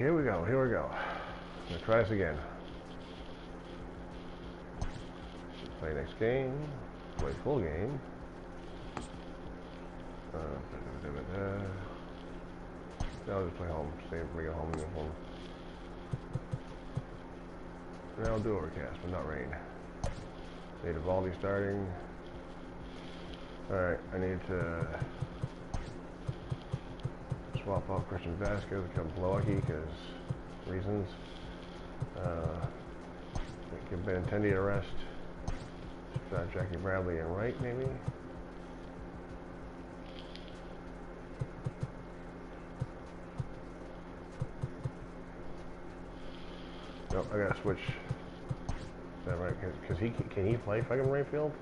Here we go, here we go. I'm gonna try this again. Play next game. Play full game. I'll just play home. Save, bring it home, get home. And I'll do overcast, but not rain. Native Valdi starting. Alright, I need to swap out Christian Vasquez, become Milwaukee because reasons. Give Benintendi a rest. Start Jackie Bradley and right, maybe. Nope, I gotta switch. Is that right? Because can he play fucking right field?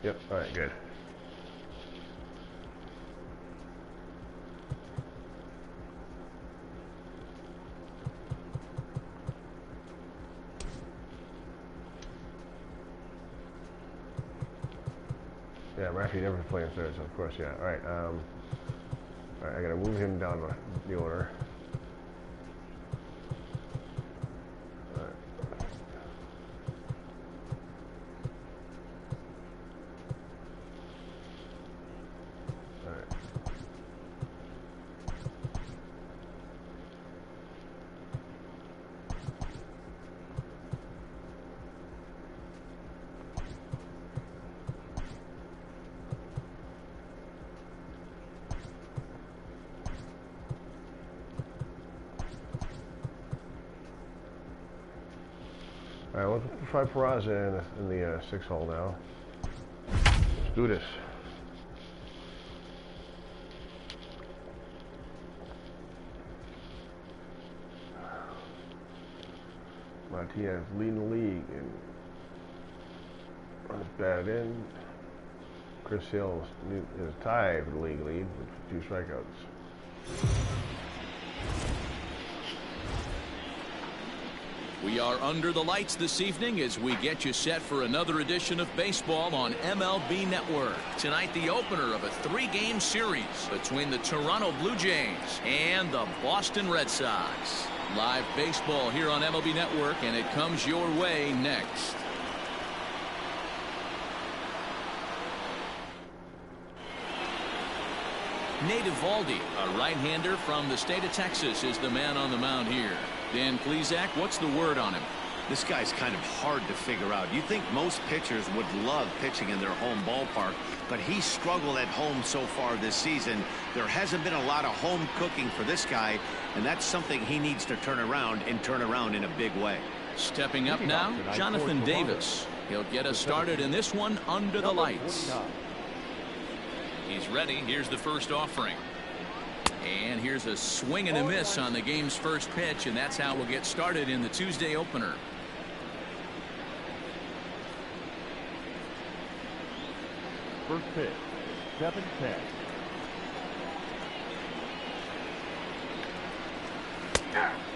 Yep. All right. Good. Yeah, Rafi never played in third, so of course, yeah. All right. All right. I gotta move him down the order. Alright, let's try Peraza in the 6 hole now. Let's do this. Martinez leading the league and runs batted in. Chris Hill is tied for the league lead with 2 strikeouts. We are under the lights this evening as we get you set for another edition of baseball on MLB Network. Tonight, the opener of a 3-game series between the Toronto Blue Jays and the Boston Red Sox. Live baseball here on MLB Network, and it comes your way next. Native Valdi, a right-hander from the state of Texas, is the man on the mound here. Dan Plesac, what's the word on him? This guy's kind of hard to figure out. You think most pitchers would love pitching in their home ballpark, but he's struggled at home so far this season. There hasn't been a lot of home cooking for this guy, and that's something he needs to turn around in a big way. Stepping up now, Jonathan Davis. He'll get us started in this one under the lights. He's ready. Here's the first offering. And here's a swing and a miss on the game's first pitch, and that's how we'll get started in the Tuesday opener. First pitch, 7-10.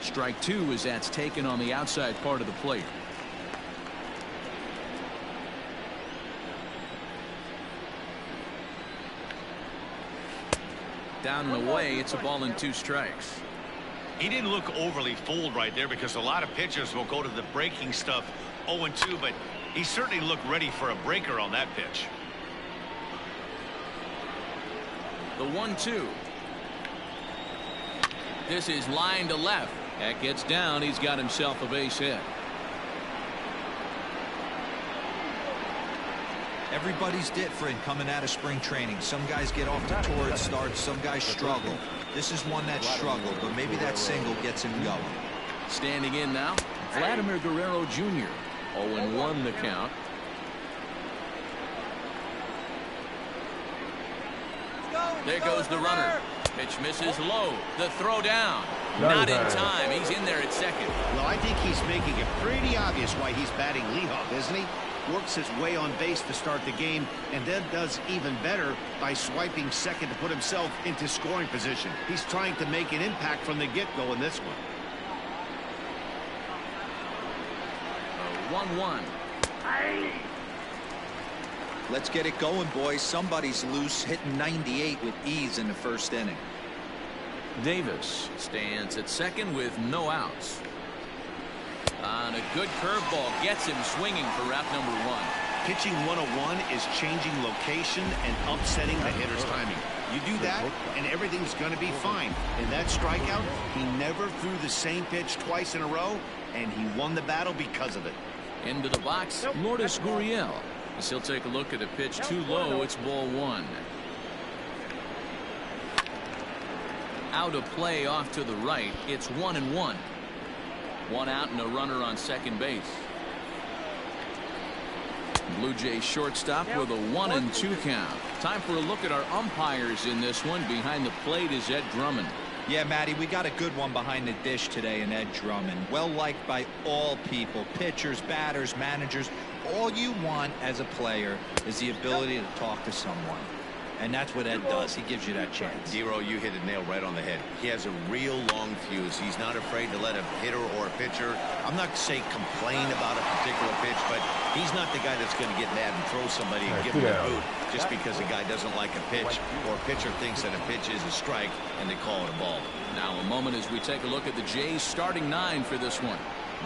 Strike 2 as that's taken on the outside part of the plate. Down and away, it's a ball and 2 strikes. He didn't look overly fooled right there because a lot of pitchers will go to the breaking stuff 0-2, but he certainly looked ready for a breaker on that pitch. The 1-2. This is line to left. That gets down. He's got himself a base hit. Everybody's different coming out of spring training. Some guys get off to torrid starts, some guys struggle. This is one that struggled, but maybe that single gets him going. Standing in now, Vladimir Guerrero Jr. 0-1 the count. There goes the runner. Pitch misses low. The throw down. Not in time. He's in there at second. Well, I think he's making it pretty obvious why he's batting leadoff, isn't he? Works his way on base to start the game, and then does even better by swiping second to put himself into scoring position. He's trying to make an impact from the get-go in this one. 1-1. Let's get it going, boys. Somebody's loose, hitting 98 with ease in the first inning. Davis stands at second with no outs. On a good curveball gets him swinging for route number 1. Pitching 101 is changing location and upsetting the hitter's timing. You do that, and everything's going to be fine. In that strikeout, he never threw the same pitch twice in a row, and he won the battle because of it. Into the box, Lourdes Gurriel. As he'll take a look at a pitch too low. It's ball 1. Out of play off to the right. It's 1-1. 1 out and a runner on second base. Blue Jays shortstop with a 1-2 count. Time for a look at our umpires in this one. Behind the plate is Ed Drummond. Yeah, Matty, we got a good one behind the dish today in Ed Drummond. Well liked by all people, pitchers, batters, managers. All you want as a player is the ability to talk to someone. And that's what Ed does. He gives you that chance. Zero, you hit a nail right on the head. He has a real long fuse. He's not afraid to let a hitter or a pitcher, I'm not saying complain about a particular pitch, but he's not the guy that's going to get mad and throw somebody and give him a boot just because a guy doesn't like a pitch or a pitcher thinks that a pitch is a strike and they call it a ball. Now a moment as we take a look at the Jays starting 9 for this one.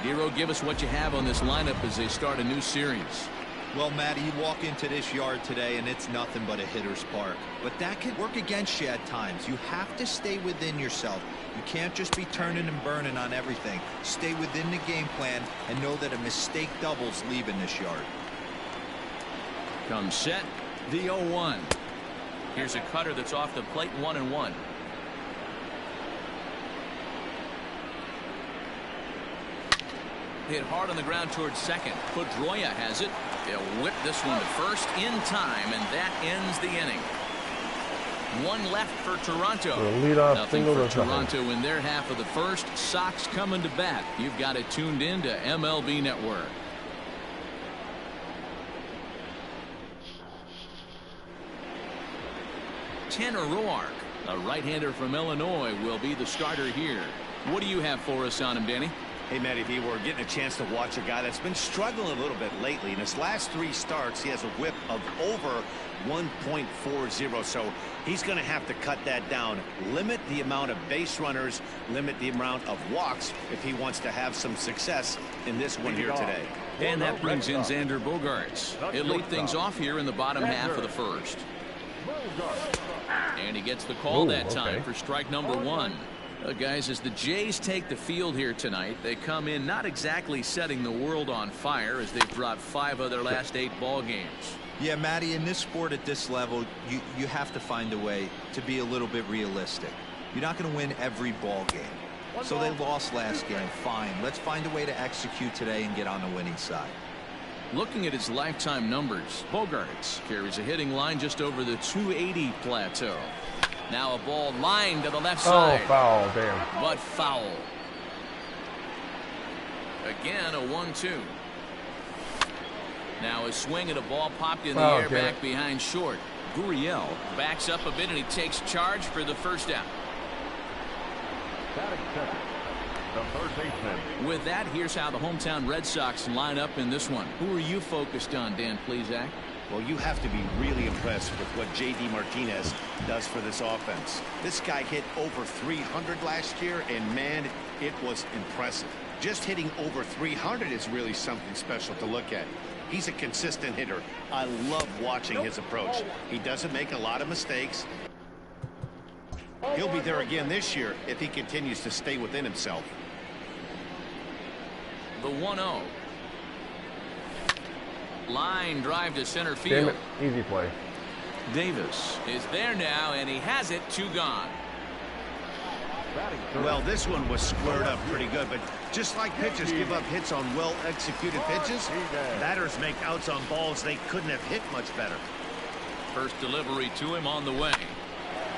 Dero, give us what you have on this lineup as they start a new series. Well, Matty, you walk into this yard today and it's nothing but a hitter's park. But that can work against you at times. You have to stay within yourself. You can't just be turning and burning on everything. Stay within the game plan and know that a mistake doubles leaving this yard. Comes set, the 0-1. Here's a cutter that's off the plate, 1-1. Hit hard on the ground towards second. Pedroia has it. They'll whip this one to first in time, and that ends the inning. 1 left for Toronto. Nothing for Toronto in their half of the first. Sox coming to bat. You've got it tuned in to MLB Network. Tanner Roark, a right-hander from Illinois, will be the starter here. What do you have for us on him, Danny? Hey, Matty V, we're getting a chance to watch a guy that's been struggling a little bit lately. In his last 3 starts, he has a whip of over 1.40, so he's going to have to cut that down. Limit the amount of base runners, limit the amount of walks if he wants to have some success in this one here today. And that brings in Xander Bogaerts. He'll lead things off here in the bottom half of the first. And he gets the call that time for strike number 1. Guys, as the Jays take the field here tonight, they come in not exactly setting the world on fire as they've dropped 5 of their last 8 ball games. Yeah, Matty, in this sport at this level, you have to find a way to be a little bit realistic. You're not going to win every ball game. So they lost last game. Fine. Let's find a way to execute today and get on the winning side. Looking at his lifetime numbers, Bogaerts carries a hitting line just over the 280 plateau. Now a ball lined to the left side. Oh, foul, damn. But foul. Again, a 1-2. Now a swing at a ball popped in the air back behind short. Gurriel backs up a bit and he takes charge for the first out. The first baseman. With that, here's how the hometown Red Sox line up in this one. Who are you focused on, Dan Plesac? Well, you have to be really impressed with what J.D. Martinez does for this offense. This guy hit over 300 last year, and man, it was impressive. Just hitting over 300 is really something special to look at. He's a consistent hitter. I love watching his approach. He doesn't make a lot of mistakes. He'll be there again this year if he continues to stay within himself. The 1-0. Line drive to center Damn field. it. Easy play. Davis is there now, and he has it. 2 gone. Well, this one was squared up pretty good, but just like pitchers give up hits on well-executed pitches, batters make outs on balls they couldn't have hit much better. First delivery to him on the way.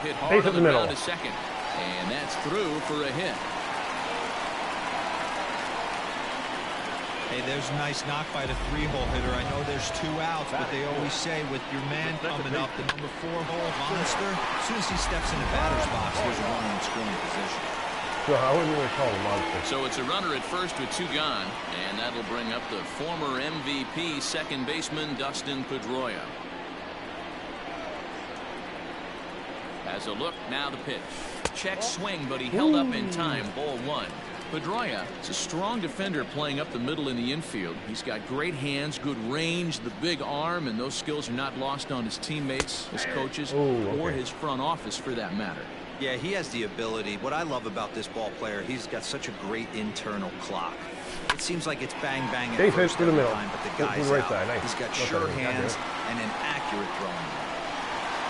Hit hard Base on up the the middle. ground to second. And that's through for a hit. Hey, there's a nice knock by the 3-hole hitter. I know there's 2 outs, but they always say with your man coming up, the number 4-hole monster, as soon as he steps in the batter's box, there's a runner in scoring position. So I wouldn't really call him monster. So it's a runner at first with 2 gone, and that'll bring up the former MVP second baseman Dustin Pedroia. As a look, now the pitch. check swing, but he held up in time. Ball 1. Pedroia is a strong defender playing up the middle in the infield. He's got great hands, good range, the big arm, and those skills are not lost on his teammates, his coaches, or his front office for that matter. Yeah, he has the ability. What I love about this ball player, he's got such a great internal clock. It seems like it's bang bang at first every time, but the guy's out. Nice. He's got sure hands and an accurate throwing.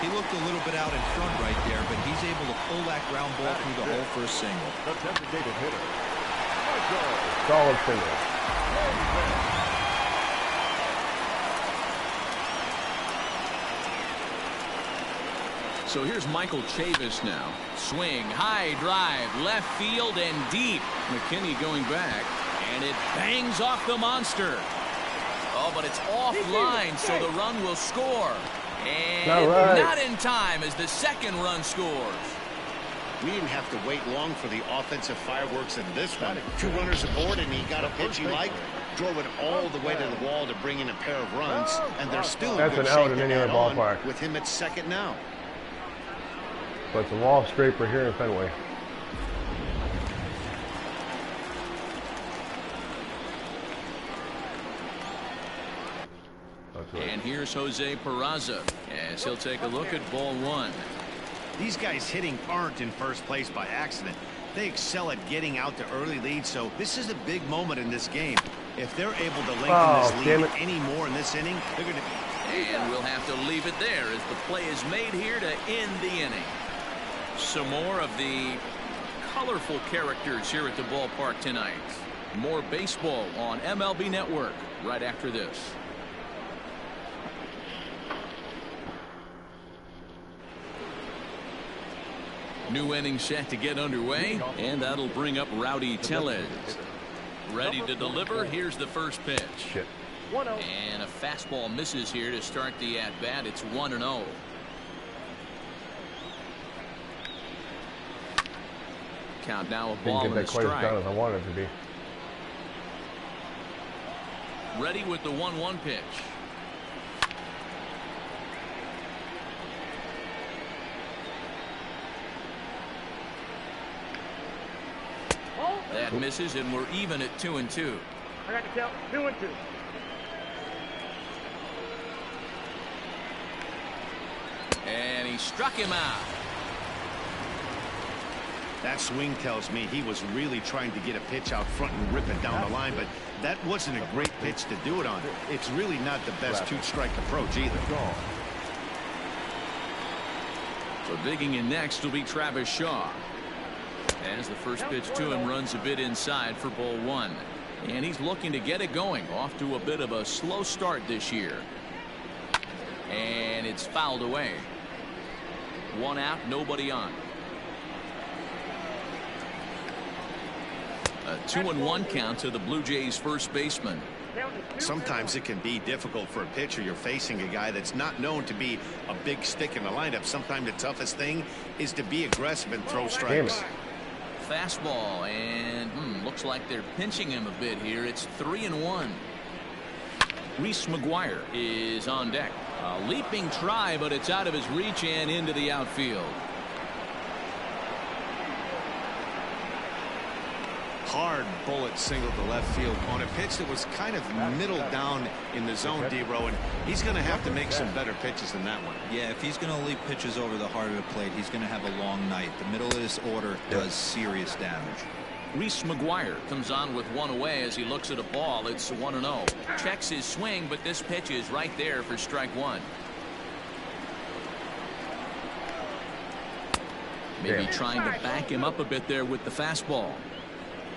He looked a little bit out in front right there, but he's able to pull that ground ball through the hole for a single. The designated hitter. Solid single. So here's Michael Chavis now. Swing, high drive, left field and deep. McKinney going back, and it bangs off the monster. Oh, but it's offline, so the run will score. And not in time as the second run scores. We didn't have to wait long for the offensive fireworks in this one. 2 runners aboard, and he got a pitch he liked, drove it all the way to the wall to bring in a pair of runs, and they're still in good shape to add on with him at second now. But it's a wall scraper here in Fenway. And here's Jose Peraza as he'll take a look at ball 1. These guys hitting aren't in first place by accident. They excel at getting out to early leads, so this is a big moment in this game. If they're able to lengthen this lead any more in this inning, they're going to... And we'll have to leave it there as the play is made here to end the inning. Some more of the colorful characters here at the ballpark tonight. More baseball on MLB Network right after this. New inning set to get underway, and that'll bring up Rowdy Tellez. Ready to deliver. Here's the first pitch. And a fastball misses here to start the at-bat. It's 1-0. Count now, a ball and a strike. Didn't get that quite as done as I wanted it to be. Ready with the 1-1 pitch. That misses, and we're even at 2-2. I got to count 2-2. And he struck him out. That swing tells me he was really trying to get a pitch out front and rip it down the line, but that wasn't a great pitch to do it on. It's really not the best two-strike approach either. So digging in next will be Travis Shaw. As the first pitch to him runs a bit inside for ball 1. And he's looking to get it going. Off to a bit of a slow start this year. And it's fouled away. 1 out, nobody on. A 2-1 count to the Blue Jays first baseman. Sometimes it can be difficult for a pitcher. You're facing a guy that's not known to be a big stick in the lineup. Sometimes the toughest thing is to be aggressive and throw strikes. Fastball, and looks like they're pinching him a bit here. It's 3-1. Reese McGuire is on deck. A leaping try, but it's out of his reach and into the outfield. Hard bullet single to left field on a pitch that was kind of middle down in the zone, D-Row, and he's going to have to make some better pitches than that one. Yeah, if he's going to leap pitches over the heart of the plate, he's going to have a long night. The middle of this order does serious damage. Reese McGuire comes on with 1 away as he looks at a ball. It's 1-0. Checks his swing, but this pitch is right there for strike 1. Maybe trying to back him up a bit there with the fastball.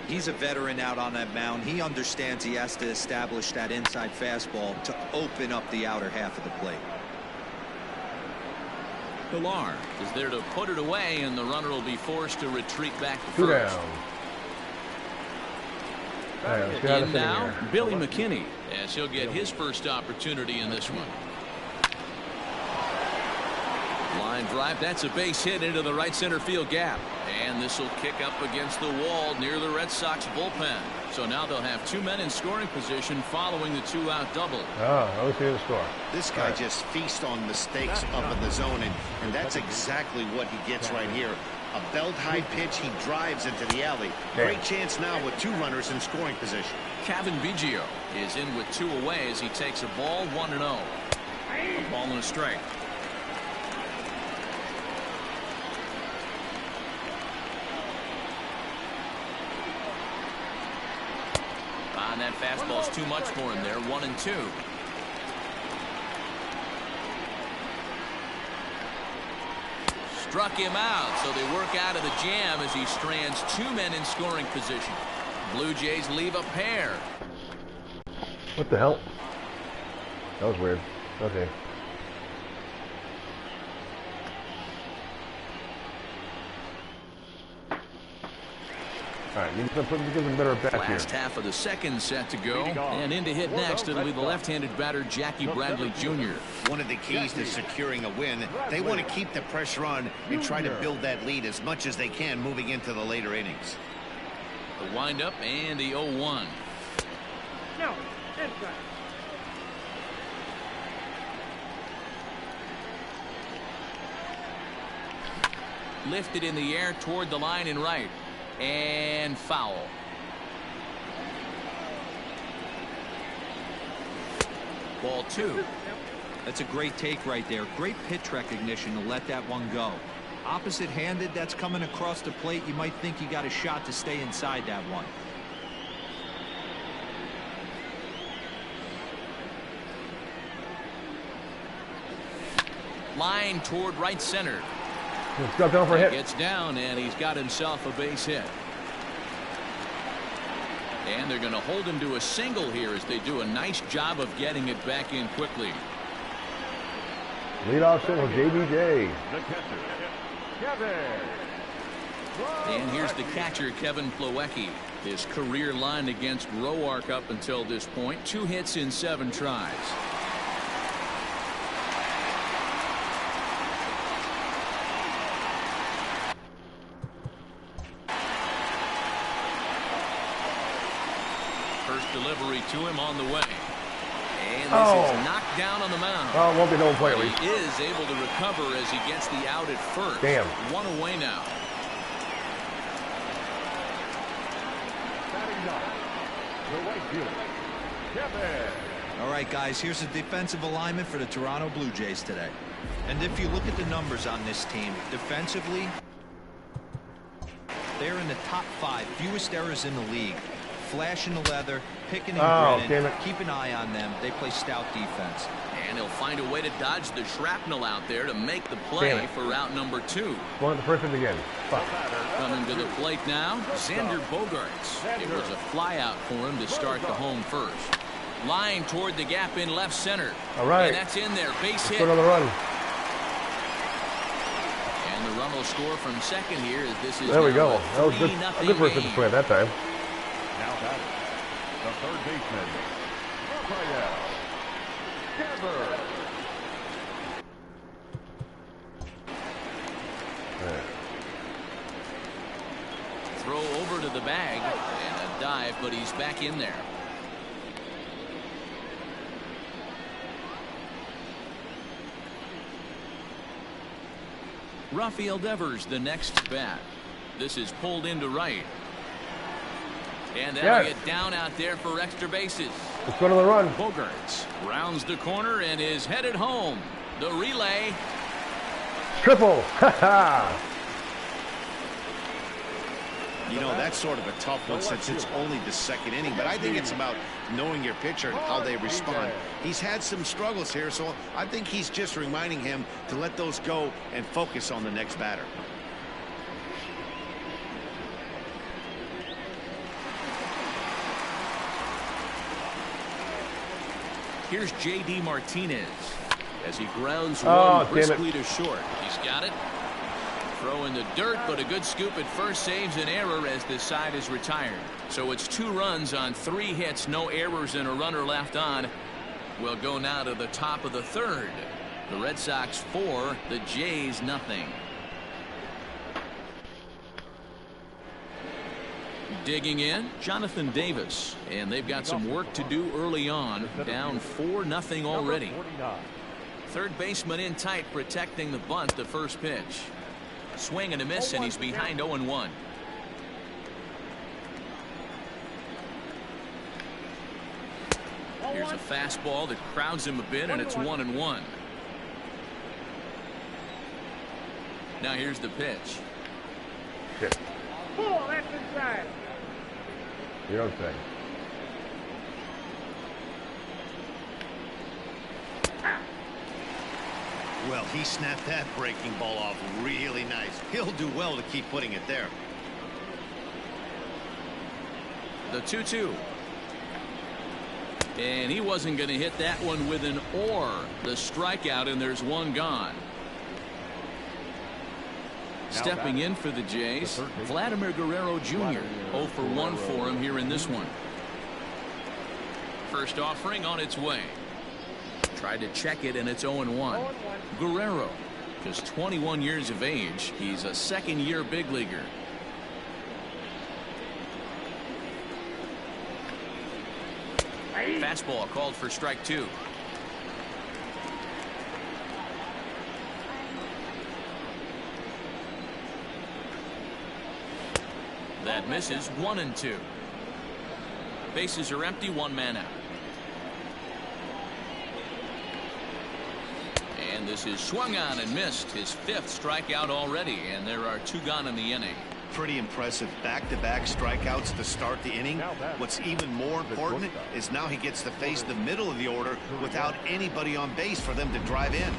He's a veteran out on that mound. He understands he has to establish that inside fastball to open up the outer half of the plate. Pilar is there to put it away, and the runner will be forced to retreat back to Two first. down. In now, Billy McKinney, as he'll get his first opportunity in this one. Line drive, that's a base hit into the right center field gap. And this will kick up against the wall near the Red Sox bullpen. So now they'll have 2 men in scoring position following the 2-out double. I see the score. This guy just feasts on mistakes up in the zone, and that's exactly what he gets right here. A belt-high pitch, he drives into the alley. Great chance now with 2 runners in scoring position. Kevin Biggio is in with 2 away as he takes a ball 1-0. A ball and a strike. And that fastball's too much for him there. 1-2. Struck him out, so they work out of the jam as he strands 2 men in scoring position. Blue Jays leave a pair. What the hell? That was weird. Okay. All right, need to put him better at bat here. Last half of the second set to go, and in to hit next, it'll be the left-handed batter Jackie Bradley Jr. One of the keys to securing a win, they want to keep the pressure on and try to build that lead as much as they can moving into the later innings. The windup and the 0-1. No, that's right. Lifted in the air toward the line and right. And foul. Ball 2. That's a great take right there. Great pitch recognition to let that one go. Opposite-handed, that's coming across the plate. You might think you got a shot to stay inside that one. Line toward right center. Let's go down for a hit. Gets down, and he's got himself a base hit. And they're going to hold him to a single here as they do a nice job of getting it back in quickly. Leadoff single, JBJ. The catcher, Kevin. And here's the catcher, Kevin Plawecki. His career line against Roark up until this point, 2 hits in 7 tries. First delivery to him on the way. And this is knocked down on the mound. Oh, it won't be no play at least. He is able to recover as he gets the out at first. Damn. 1 away now. Batting 9, the right fielder, Kevin. All right, guys, here's a defensive alignment for the Toronto Blue Jays today. And if you look at the numbers on this team, defensively, they're in the top 5 fewest errors in the league. Flash in the leather, picking and grinning. Keep an eye on them. They play stout defense. And he'll find a way to dodge the shrapnel out there to make the play for route number 2. Going to the first pitch again. Fuck. Coming to the plate now, Xander Bogaerts. It was a fly out for him to start the home first. Line toward the gap in left center. All right. And that's in there. Base hit. Another run. And the run will score from second here as this is there we go. That was good. A good first pitch play at that time. Now batting, the third baseman, Playin Red. Throw over to the bag and a dive, but he's back in there. Rafael Devers, the next bat. This is pulled into right. And that'll get down out there for extra bases. Let's go to the run. Bogaerts rounds the corner and is headed home. The relay. Triple. Ha You know, that's sort of a tough one since it's only the second inning, but I think it's about knowing your pitcher and how they respond. He's had some struggles here, so I think he's just reminding him to let those go and focus on the next batter. Here's J.D. Martinez as he grounds one briskly to short. He's got it. Throw in the dirt, but a good scoop at first saves an error as this side is retired. So it's 2 runs on 3 hits, no errors, and a runner left on. We'll go now to the top of the third. The Red Sox 4, the Jays nothing. Digging in, Jonathan Davis, and they've got some work to do early on, down 4-0 already. Third baseman in tight, protecting the bunt, the first pitch. Swing and a miss, and he's behind 0-1. Here's a fastball that crowds him a bit, and it's 1-1. Now here's the pitch. Shit. Oh, that's inside. You don't say. Well, he snapped that breaking ball off really nice. He'll do well to keep putting it there. The 2-2. And he wasn't going to hit that one with an or. The strikeout, and there's one gone. Stepping in for the Jays, Vladimir Guerrero Jr. 0 for 1 for him here in this one. First offering on its way. Tried to check it, and it's 0-1. Guerrero, just 21 years of age. He's a second-year big leaguer. Fastball called for strike 2. That misses. 1-2. Bases are empty. One man out. And this is swung on and missed. His 5th strikeout already, and there are 2 gone in the inning. Pretty impressive back-to-back strikeouts to start the inning. What's even more important is now he gets to face the middle of the order without anybody on base for them to drive in.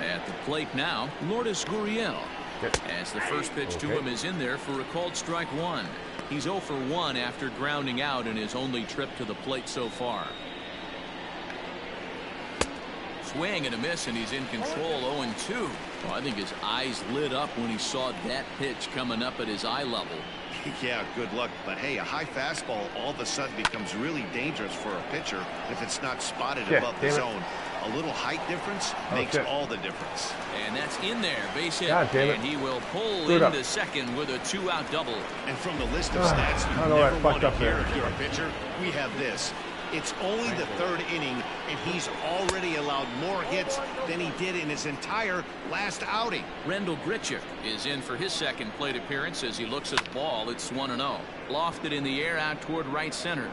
At the plate now, Lourdes Gurriel. As the first pitch to him is in there for a called strike 1. He's 0 for 1 after grounding out in his only trip to the plate so far. Swing and a miss, and he's in control. 0-2. Well, I think his eyes lit up when he saw that pitch coming up at his eye level. Yeah, good luck. But hey, a high fastball all of a sudden becomes really dangerous for a pitcher if it's not spotted above the zone. A little height difference makes all the difference. And that's in there, base hit. And he will pull into second with a 2-out double. And from the list of stats you never want to hear if you're a pitcher, we have this. It's only the 3rd inning, and he's already allowed more hits than he did in his entire last outing. Rendell Grichuk is in for his second plate appearance as he looks at the ball. It's 1-0. Lofted in the air out toward right center.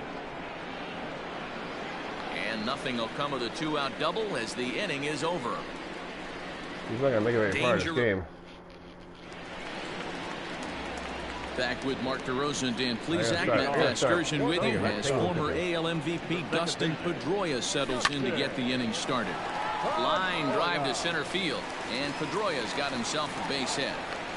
And nothing will come of the 2-out double as the inning is over. He's not going to make it very far in this game. Back with Mark DeRosa and Dan Plesac. That excursion with you as former AL MVP Dustin Pedroia settles in to get the inning started. Line drive to center field, and Pedroia's got himself a base hit.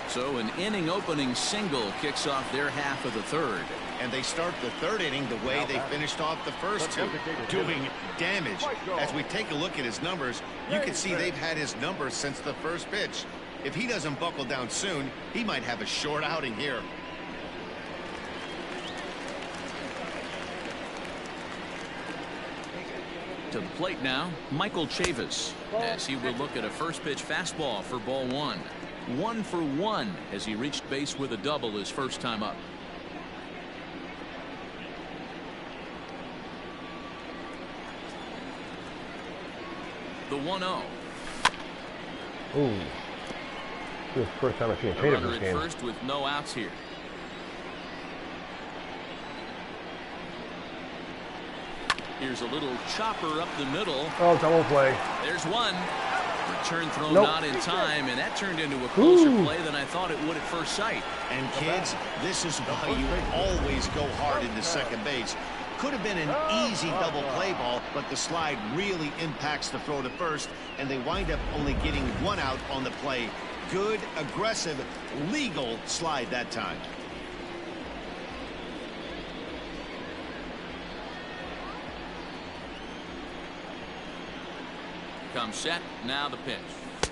So an inning opening single kicks off their half of the 3rd. And they start the 3rd inning the way they finished off the first 2, doing damage. As we take a look at his numbers, you can see they've had his numbers since the first pitch. If he doesn't buckle down soon, he might have a short outing here. To the plate now, Michael Chavis, as he will look at a first pitch fastball for ball 1. 1 for 1 as he reached base with a double his first time up. The 1-0. Ooh. This is the first time I've seen Chavis this game. First with no outs here. Here's a little chopper up the middle. Oh, double play. There's one. Return throw not in time, and that turned into a closer play than I thought it would at first sight. And kids, this is why you always go hard into second base. Could have been an easy double play ball, but the slide really impacts the throw to first, and they wind up only getting 1 out on the play. Good, aggressive, legal slide that time. Come set, now the pitch.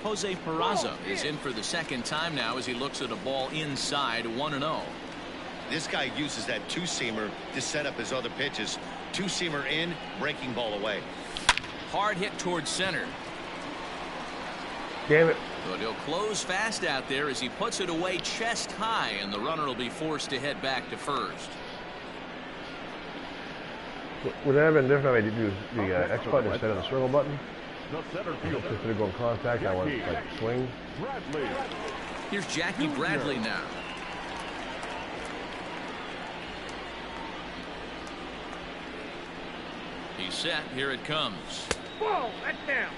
Jose Peraza is in for the second time now as he looks at a ball inside. 1-0. This guy uses that 2-seamer to set up his other pitches. 2-seamer in, breaking ball away. Hard hit towards center. Damn it. But he'll close fast out there as he puts it away chest high, and the runner will be forced to head back to first. Would that have been different if I did use the X button instead of the circle button? The center Just fielder. instead of going contact, I want to like swing. Bradley. Here's Jackie Bradley now. He's set. Here it comes. Whoa, that's down.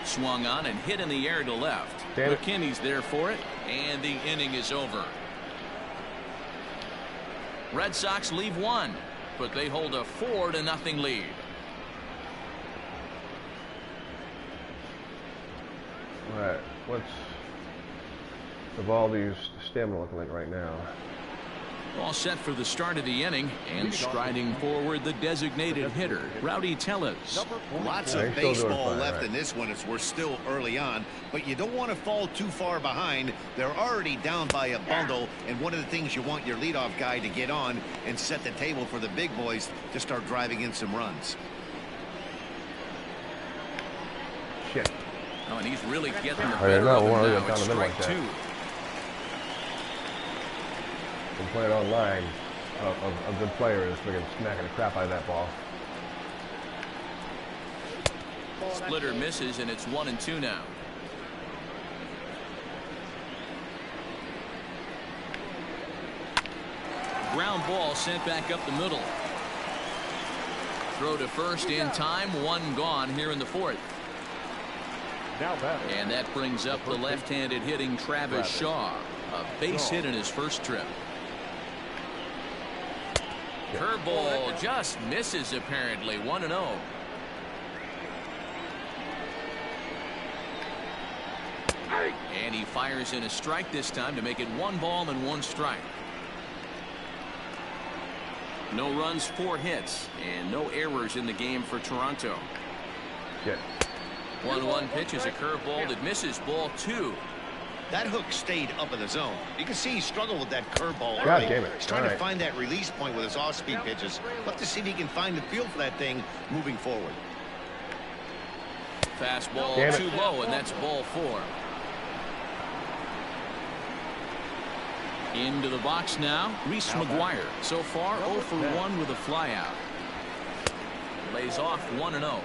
Swung on and hit in the air to left. Damn it. McKinney's there for it, and the inning is over. Red Sox leave one, but they hold a 4-0 lead. All right, what's Evaldi's stamina looking like right now? All set for the start of the inning, and striding forward the designated hitter, Rowdy Tellez. Lots Yeah, of he's still doing baseball fine, left right. in this one as we're still early on, but you don't want to fall too far behind. They're already down by a bundle, and one of the things you want your leadoff guy to get on and set the table for the big boys to start driving in some runs. Shit. Oh, and he's really getting the Oh, yeah, better no, of we him wanna now. get down It's the middle strike like that. 2. Been playing online. A good player is freaking smacking the crap out of that ball. Splitter misses, and it's 1-2 now. Ground ball sent back up the middle. Throw to first in time. One gone here in the fourth. Now batting. And that brings up the left-handed hitting Travis Shaw. A base hit in his first trip. Curveball just misses apparently. 1-0. And he fires in a strike this time to make it 1 ball and 1 strike. No runs, 4 hits, and no errors in the game for Toronto. Shit. 1-1 pitch is a curveball that misses, ball 2. That hook stayed up in the zone. You can see he struggled with that curveball God early. damn it. He's trying All to right. find that release point with his off-speed pitches. Love to see if he can find the feel for that thing moving forward. Fastball Damn it. too low, and that's ball 4. Into the box now, Reese McGuire. So far, 0 for 1 with a flyout. Lays off 1-0.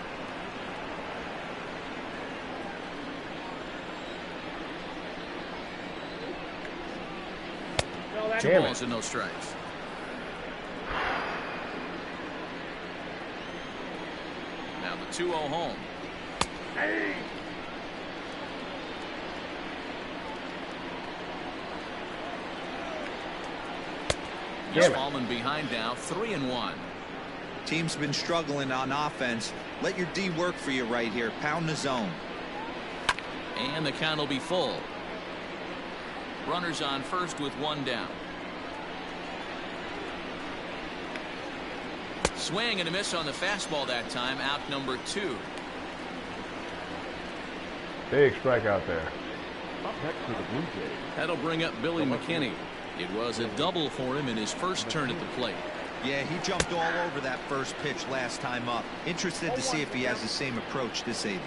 Two Damn balls it. and no strikes. Now the 2-0 home. He's Damn it. fallen behind now, 3-1. Team's been struggling on offense. Let your D work for you right here. Pound the zone. And the count will be full. Runners on first with 1 down. Swing and a miss on the fastball that time. Out number 2. Big strikeout there. Up next to the Blue Jays. That'll bring up Billy McKinney. It was a double for him in his first turn at the plate. Yeah, he jumped all over that first pitch last time up. Interested to see if he has the same approach this AB.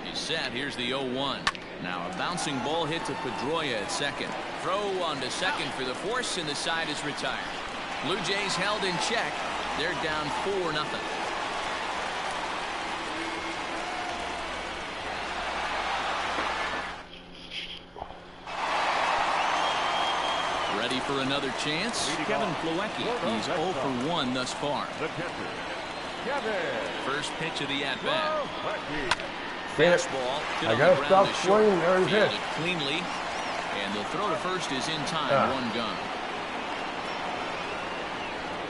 He's set. Here's the 0-1. Now a bouncing ball hit to Pedroia at second. Throw on to second for the force, and the side is retired. Blue Jays held in check. They're down 4-0. Ready for another chance? Kevin Plawecki. He's 0 for 1 thus far. The catcher, Kevin. First pitch of the at-bat. Plawecki. Damn it. Fastball hit I on gotta the ground stop to short. swinging there and Fielded pitch. cleanly, and the throw to first is in time. Ah. 1 gone.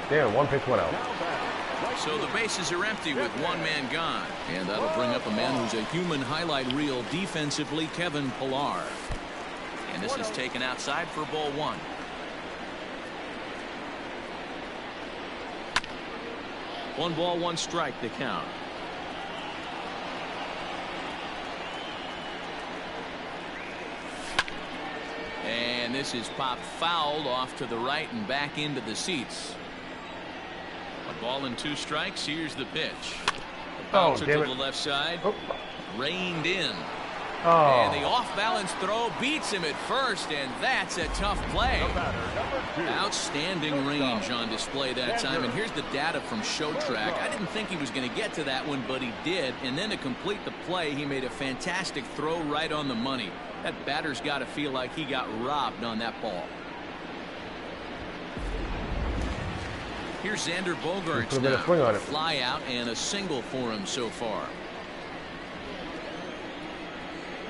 Damn, 1 pitch went out. Now batting. Right So the bases are empty with 1 man gone, and that'll bring up a man who's a human highlight reel defensively, Kevin Pillar. And this is taken outside for ball 1. One ball, 1 strike to count. And this is popped fouled off to the right and back into the seats. A ball and 2 strikes. Here's the pitch. The bouncer damn to it. the left side. Oh. Reined in. And the off-balance throw beats him at first, and that's a tough play. Outstanding range on display that time, and here's the data from Show Track. I didn't think he was going to get to that one, but he did, and then to complete the play, he made a fantastic throw right on the money. That batter's got to feel like he got robbed on that ball. Here's Xander Bogaerts now. Swing on it. Fly out and a single for him so far.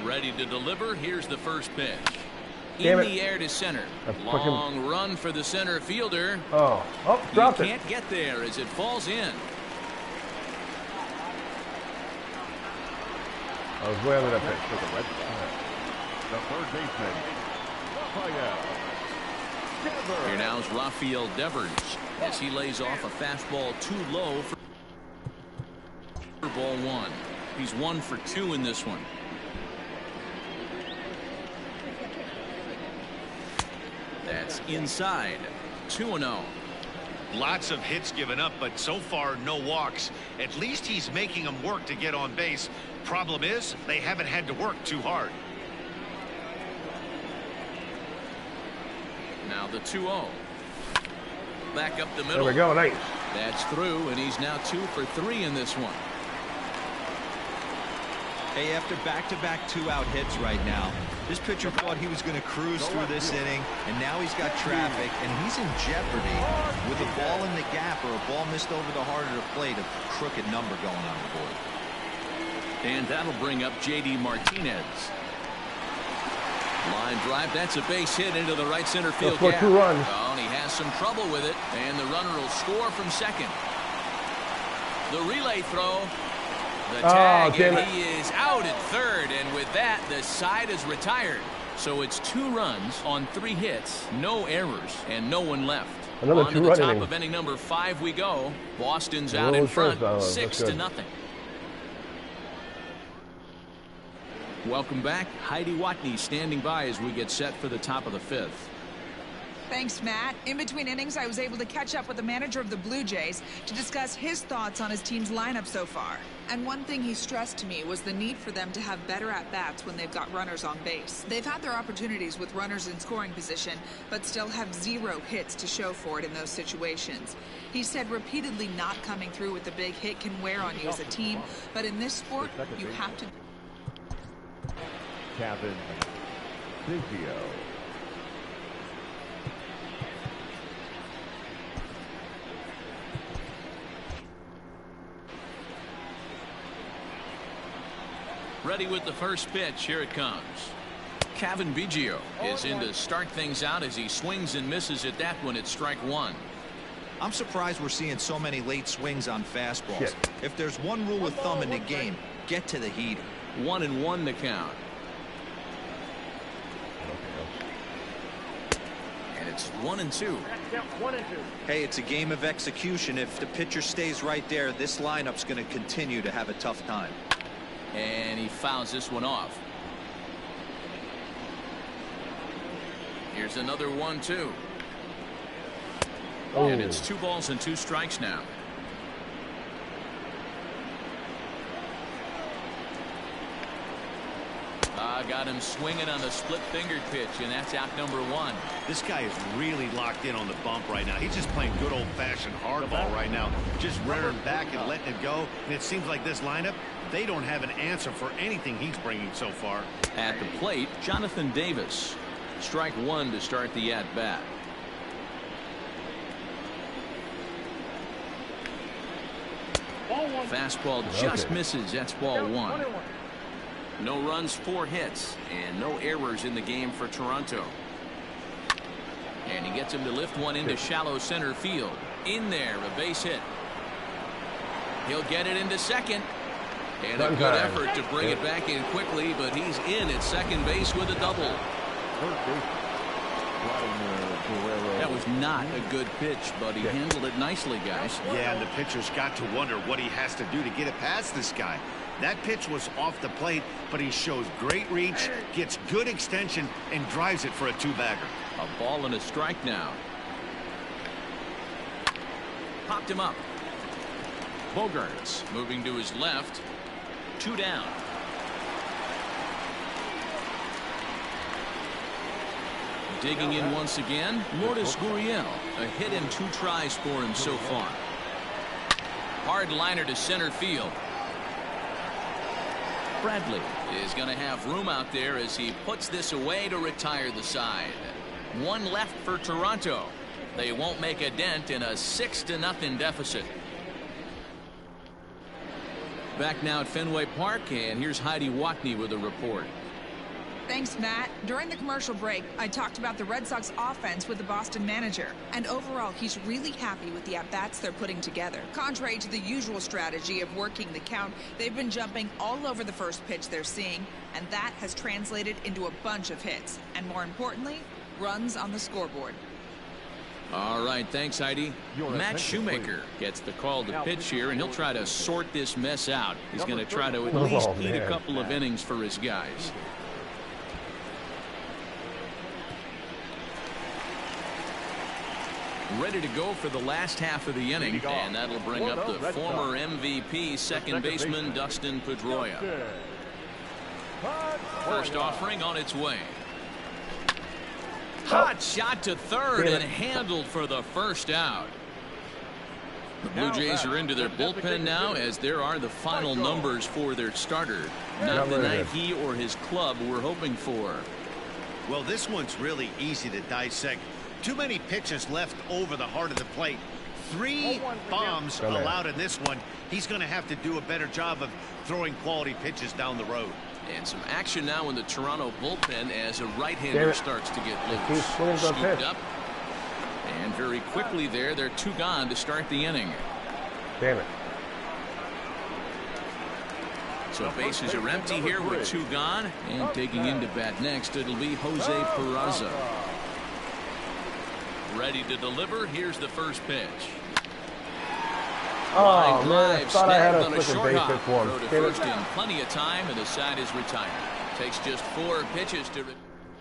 Ready to deliver. Here's the first pitch. In the air to center. Long run for the center fielder. Dropped it. He can't get there as it falls in. I was way under that pitch. The third baseman, Rafael. Here now is Rafael Devers as he lays off a fastball too low for ball one. He's 1 for 2 in this one. That's inside. 2-0. Lots of hits given up, but so far no walks. At least he's making them work to get on base. Problem is, they haven't had to work too hard. Now the 2-0. Back up the middle. There we go. Nice. That's through, and he's now 2 for 3 in this one. Hey, after back-to-back 2-out hits right now, this pitcher thought he was going to cruise through this inning, and now he's got traffic, and he's in jeopardy with a ball in the gap or a ball missed over the heart of the plate, a crooked number going on the board. And that'll bring up J.D. Martinez. Line drive. That's a base hit into the right center field gap. 2 runs. Oh, and he has some trouble with it, and the runner will score from second. The relay throw. The tag, and he is out at third, and with that, the side is retired. So it's 2 runs on 3 hits, no errors, and no one left. Another on to 2 the run top inning. of inning number 5 we go. Boston's out in front, 6-0. Welcome back. Heidi Watney standing by as we get set for the top of the 5th. Thanks, Matt. In between innings, I was able to catch up with the manager of the Blue Jays to discuss his thoughts on his team's lineup so far. And one thing he stressed to me was the need for them to have better at-bats when they've got runners on base. They've had their opportunities with runners in scoring position, but still have 0 hits to show for it in those situations. He said repeatedly not coming through with the big hit can wear on you as a team, but in this sport, you have to... Kevin Biggio. Ready with the first pitch. Here it comes. Kevin Biggio is in to start things out as he swings and misses at that one at strike 1. I'm surprised we're seeing so many late swings on fastballs. Shit. If there's one rule of thumb in the game, get to the heater. 1-1 the count. And it's 1-2. Hey, it's a game of execution. If the pitcher stays right there, this lineup's going to continue to have a tough time. And he fouls this one off. Here's another 1-2. And it's 2 balls and 2 strikes now. Got him swinging on the split-fingered pitch, and that's out number 1. This guy is really locked in on the bump right now. He's just playing good old-fashioned hardball right now, just rearing back and letting it go. And it seems like this lineup, they don't have an answer for anything he's bringing so far. At the plate, Jonathan Davis. Strike 1 to start the at-bat. Fastball just misses. That's ball 1. No runs, 4 hits, and no errors in the game for Toronto. And he gets him to lift one into shallow center field. In there, a base hit. He'll get it into second. And a good effort to bring it back in quickly, but he's in at second base with a double. That was not a good pitch, but he handled it nicely, guys. Yeah, and the pitcher's got to wonder what he has to do to get it past this guy. That pitch was off the plate, but he shows great reach, gets good extension, and drives it for a 2-bagger. A ball and a strike now. Popped him up. Bogaerts moving to his left. 2 down. Digging in once again, Lourdes Gurriel. A hit in 2 tries for him so far. Hard liner to center field. Bradley is going to have room out there as he puts this away to retire the side. 1 left for Toronto. They won't make a dent in a 6-0 deficit. Back now at Fenway Park, and here's Heidi Watney with a report. Thanks, Matt. During the commercial break, I talked about the Red Sox offense with the Boston manager. And overall, he's really happy with the at-bats they're putting together. Contrary to the usual strategy of working the count, they've been jumping all over the first pitch they're seeing, and that has translated into a bunch of hits. And more importantly, runs on the scoreboard. All right, thanks, Heidi. Matt Shoemaker gets the call to pitch here, and he'll try to sort this mess out. He's going to try to at least eat a couple of innings for his guys. Ready to go for the last half of the inning, and that'll bring up the former MVP second baseman Dustin Pedroia. First offering on its way. Hot shot to third and handled for the first out. The Blue Jays are into their bullpen now, as there are the final numbers for their starter. Not the night he or his club were hoping for. Well, this one's really easy to dissect. Too many pitches left over the heart of the plate. 3 bombs allowed in this one. He's going to have to do a better job of throwing quality pitches down the road. And some action now in the Toronto bullpen as a right-hander starts to get loose. Scooped up. And very quickly they're 2 gone to start the inning. Damn it. So bases are empty here with 2 gone. And taking into bat next, it'll be Jose Peraza. Ready to deliver. Here's the first pitch. Oh, man, I thought I had a freaking base hit for him. Throw to first in plenty of time, and the side is retired. Takes just 4 pitches to...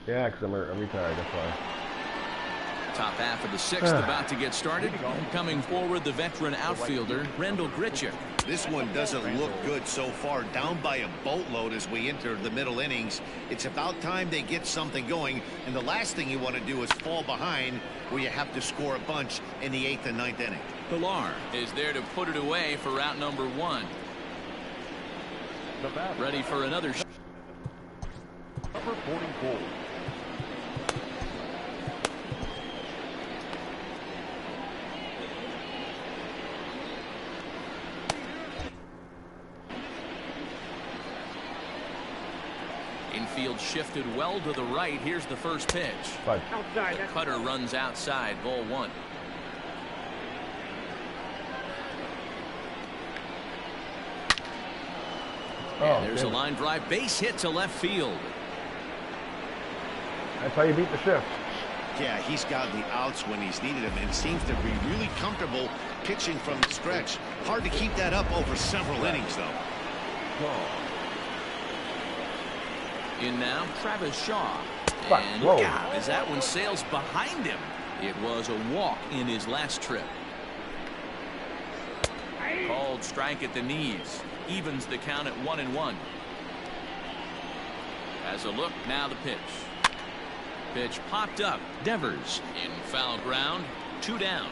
Yeah, because I'm retired, that's why. Top half of the 6th about to get started. And coming forward, the veteran outfielder, Rendell Grichuk. This one doesn't look good so far. Down by a boatload as we enter the middle innings. It's about time they get something going. And the last thing you want to do is fall behind where you have to score a bunch in the 8th and 9th inning. Pilar is there to put it away for route number 1. Ready for another shot. Number 44. Infield shifted well to the right. Here's the first pitch. Outside. The cutter runs outside. Ball 1. And there's a line drive. Base hit to left field. That's how you beat the shift. Yeah, he's got the outs when he's needed them and seems to be really comfortable pitching from the stretch. Hard to keep that up over several innings, though. In now, Travis Shaw. And look out as that one sails behind him. It was a walk in his last trip. Called strike at the knees. Evens the count at 1-1. As a look, now the pitch. Pitch popped up. Devers in foul ground. 2 down.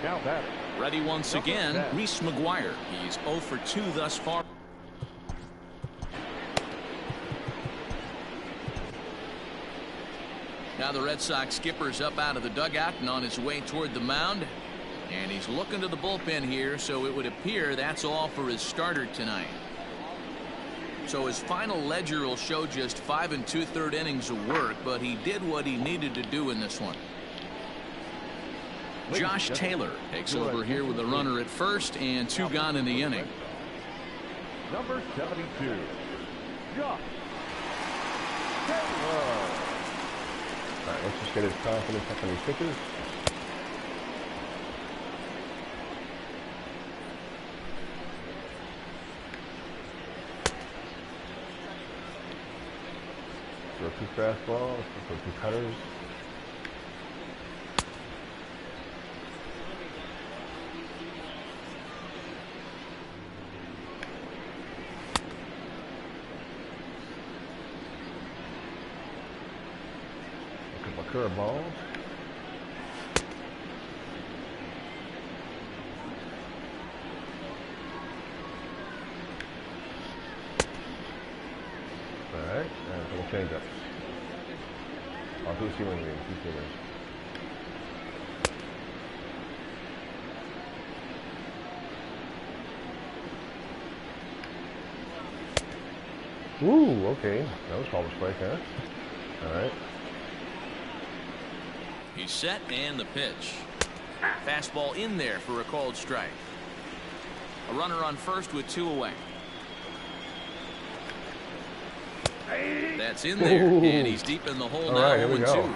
Now batting. Ready once again, Reese McGuire. He's 0 for 2 thus far. Now the Red Sox skipper's up out of the dugout and on his way toward the mound. And he's looking to the bullpen here, so it would appear that's all for his starter tonight. So his final ledger will show just 5 2/3 innings of work, but he did what he needed to do in this one. Josh Taylor takes over here with a runner at first and 2 gone in the inning. Number 72. Josh Taylor. All right, let's just get his confidence up when he pitches. Throw 2 fastballs, throw 2 cutters. a ball? Alright, we'll change up. Oh, 2 ceiling games, 2 ceilings. Ooh, okay. That was called a strike, huh? Alright. He's set and the pitch. Fastball in there for a called strike. A runner on first with 2 away. That's in there, and he's deep in the hole now. Right, here we go.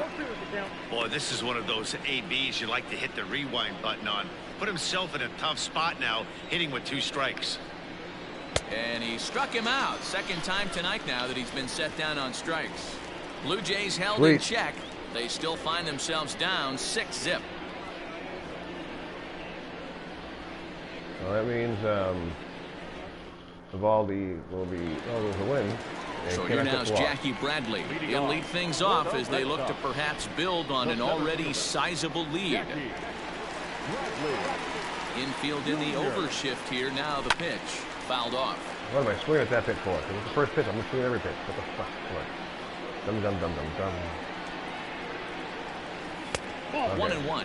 0-2. Boy, this is one of those ABs you like to hit the rewind button on. Put himself in a tough spot now, hitting with 2 strikes. And he struck him out. Second time tonight now that he's been set down on strikes. Blue Jays held in check. They still find themselves down 6-zip. Well, that means Evaldi will be eligible to win. So here now is Jackie Bradley. He'll lead things off as they look to perhaps build on an already sizable lead. Infield in the overshift here. Now the pitch. Fouled off. What am I swinging at that pitch for? Because it's the first pitch. I'm swinging every pitch. What the fuck? Come on. Dum. Okay. 1-1.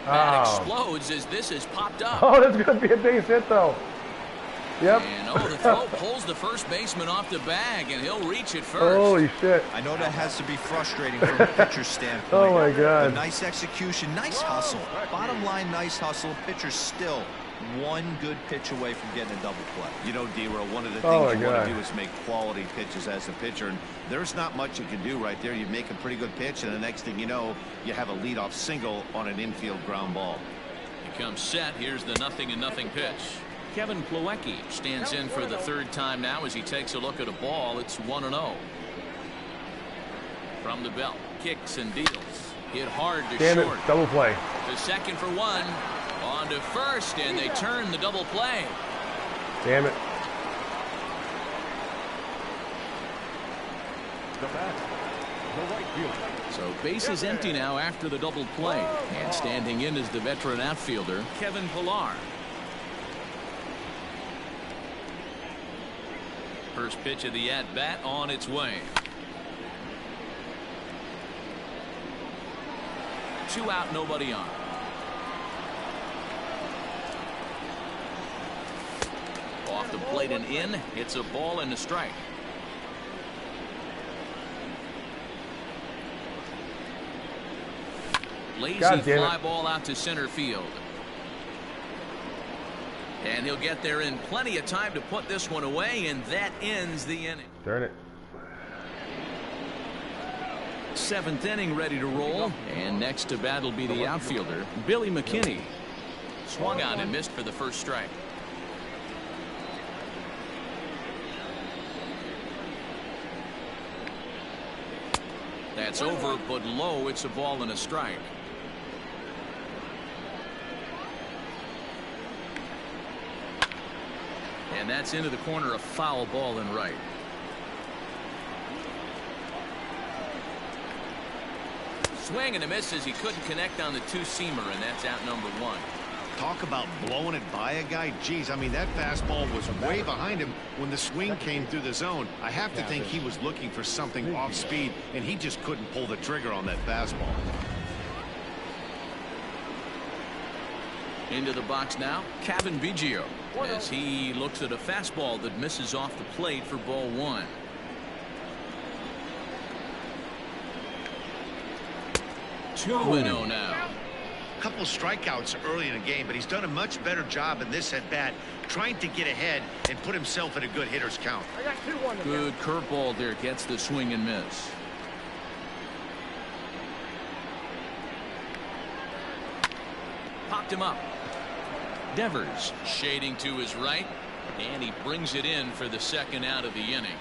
That explodes as this is popped up. Oh, that's going to be a base hit, though. Yep. And the throw pulls the first baseman off the bag, and he'll reach it first. Holy shit. I know that has to be frustrating from a pitcher's standpoint. Oh, my God. But nice execution, nice hustle. Bottom line, nice hustle. Pitcher's still 1 good pitch away from getting a double play. You know, D-Row, one of the things you want to do is make quality pitches as a pitcher, and there's not much you can do right there. You make a pretty good pitch, and the next thing you know, you have a leadoff single on an infield ground ball. He comes set. Here's the 0-0 pitch. Kevin Plawecki stands in for the 3rd time now as he takes a look at a ball. It's 1-0. From the belt, kicks and deals. Hit hard to short. It, double play. To second for 1. On to first, and they turn the double play. Damn it. The bat, the right fielder. So base is empty now after the double play. And standing in is the veteran outfielder, Kevin Pillar. First pitch of the at-bat on its way. 2 out, nobody on. Off the plate and in. It's a ball and a strike. Lazy fly ball out to center field. And he'll get there in plenty of time to put this one away, and that ends the inning. Darn it. 7th inning ready to roll, and next to bat will be the outfielder, Billy McKinney. Swung on and missed for the first strike. That's over, but low. It's a ball and a strike. And that's into the corner, a foul ball and right. Swing and a miss as he couldn't connect on the 2-seamer, and that's out number 1. Talk about blowing it by a guy. Geez, I mean, that fastball was way behind him when the swing came through the zone. I have to think he was looking for something off speed, and he just couldn't pull the trigger on that fastball. Into the box now, Kevin Biggio, as he looks at a fastball that misses off the plate for ball 1. Two-0 now. Couple strikeouts early in the game, but he's done a much better job in this at bat, trying to get ahead and put himself in a good hitter's count. Good curveball there, gets the swing and miss. Popped him up. Devers shading to his right, and he brings it in for the 2nd out of the inning.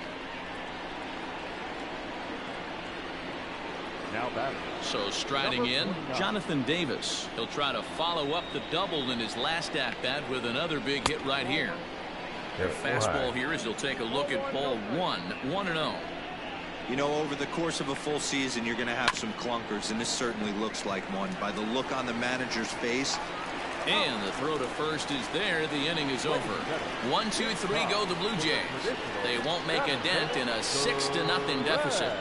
Now batting. So striding in, Jonathan Davis. He'll try to follow up the double in his last at-bat with another big hit right here. The fastball here as he'll take a look at ball 1, 1-0. You know, over the course of a full season, you're going to have some clunkers, and this certainly looks like one. By the look on the manager's face. And the throw to first is there. The inning is over. 1, 2, 3 go the Blue Jays. They won't make a dent in a 6-0 deficit.